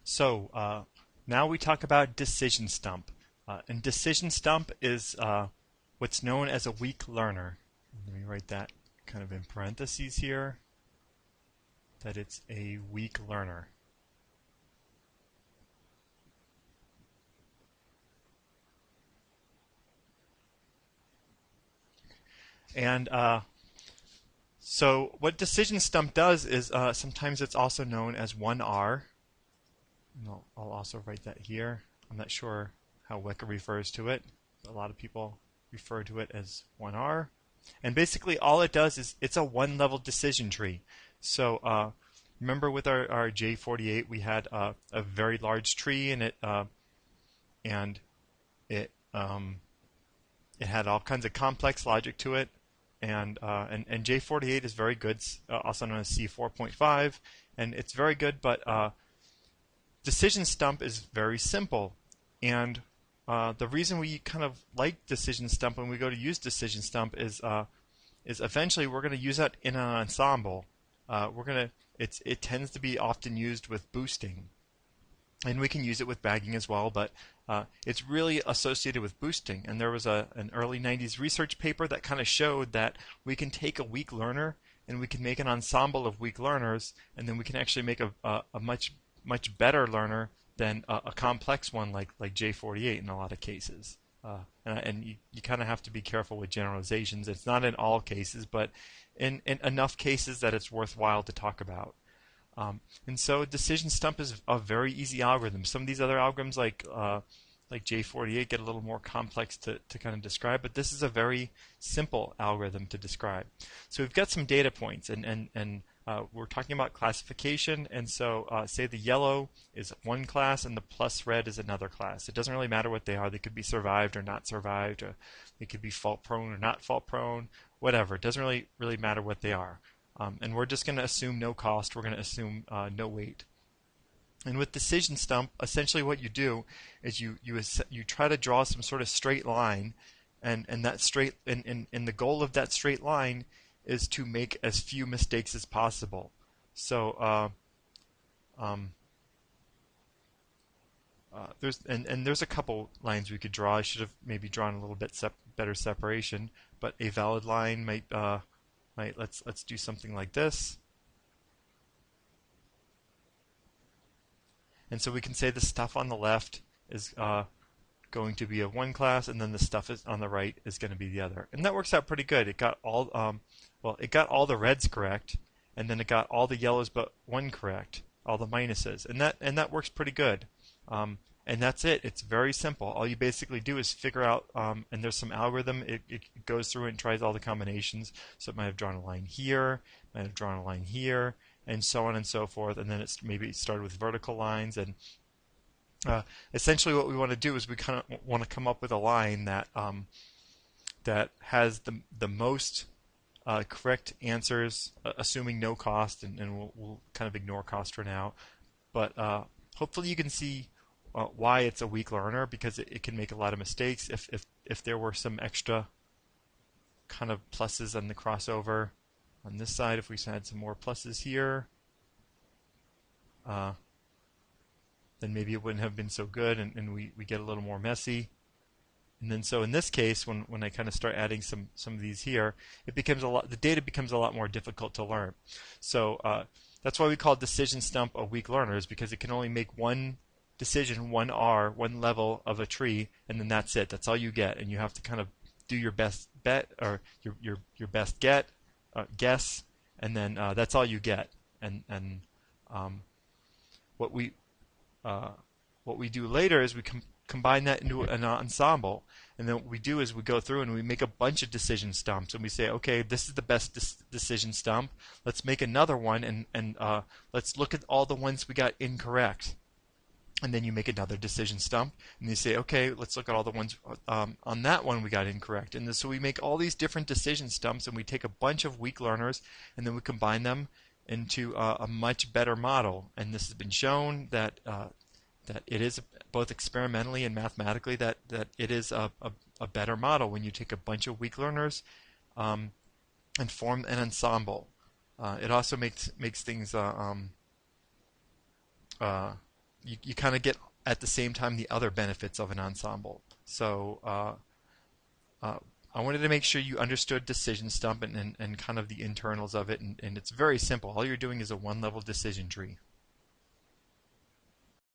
So now we talk about decision stump. And decision stump is what's known as a weak learner. Let me write that kind of in parentheses here, that it's a weak learner. And so what decision stump does is sometimes it's also known as 1R. And I'll also write that here. I'm not sure how Weka refers to it. A lot of people refer to it as 1R. And basically all it does is it's a one-level decision tree. So remember with our J48 we had a very large tree and it had all kinds of complex logic to it. And J48 is very good, also known as C4.5, and it's very good, but decision stump is very simple. And the reason we kind of like decision stump when we go to use decision stump is eventually we're going to use that in an ensemble. It tends to be often used with boosting, and we can use it with bagging as well, but it's really associated with boosting. And there was an early 90s research paper that kind of showed that we can take a weak learner and we can make an ensemble of weak learners, and then we can actually make a much better learner than a complex one like J48 in a lot of cases. And you kind of have to be careful with generalizations. It's not in all cases, but in enough cases that it's worthwhile to talk about. And so decision stump is a very easy algorithm. Some of these other algorithms like J48 get a little more complex to kind of describe, but this is a very simple algorithm to describe. So we've got some data points, and we're talking about classification, and so say the yellow is one class and the plus red is another class. It doesn't really matter what they are. They could be survived or not survived, or they could be fault prone or not fault prone, whatever. It doesn't really matter what they are. And we're just going to assume no cost. We're going to assume no weight. And with decision stump, essentially what you do is you try to draw some sort of straight line, and that straight and the goal of that straight line is to make as few mistakes as possible. So there's a couple lines we could draw. I should have maybe drawn a little bit better separation, but a valid line might let's do something like this. And so we can say the stuff on the left is going to be a one class, and then the stuff on the right is going to be the other. And that works out pretty good. It got all it got all the reds correct, and then it got all the yellows but one correct, all the minuses, and that works pretty good. And that's it. It's very simple. All you basically do is figure out, and there's some algorithm. It goes through and tries all the combinations. So it might have drawn a line here, might have drawn a line here, and so on and so forth. And then it's maybe started with vertical lines. And essentially, what we want to do is we kind of want to come up with a line that that has the most correct answers, assuming no cost, and we'll kind of ignore cost for now. But hopefully, you can see why it's a weak learner, because it can make a lot of mistakes. If there were some extra kind of pluses on the crossover on this side, if we had some more pluses here, then maybe it wouldn't have been so good, and we get a little more messy. And then so in this case, when I kind of start adding some of these here, it becomes the data becomes a lot more difficult to learn. So that's why we call decision stump a weak learner, is because it can only make one decision, one R, one level of a tree, and then that's it. That's all you get, and you have to kind of do your best bet, or your best guess, and then that's all you get. And what we do later is we combine that into an ensemble, and then what we do is we go through and we make a bunch of decision stumps, and we say, okay, this is the best decision stump. Let's make another one, and let's look at all the ones we got incorrect. And then you make another decision stump, and you say, okay, let's look at all the ones on that one we got incorrect. And so we make all these different decision stumps, and we take a bunch of weak learners, and then we combine them into a much better model. And this has been shown that that it is, both experimentally and mathematically, that it is a better model when you take a bunch of weak learners and form an ensemble. It also makes things you kind of get at the same time the other benefits of an ensemble. So I wanted to make sure you understood decision stump and kind of the internals of it, and it's very simple. All you're doing is a one-level decision tree.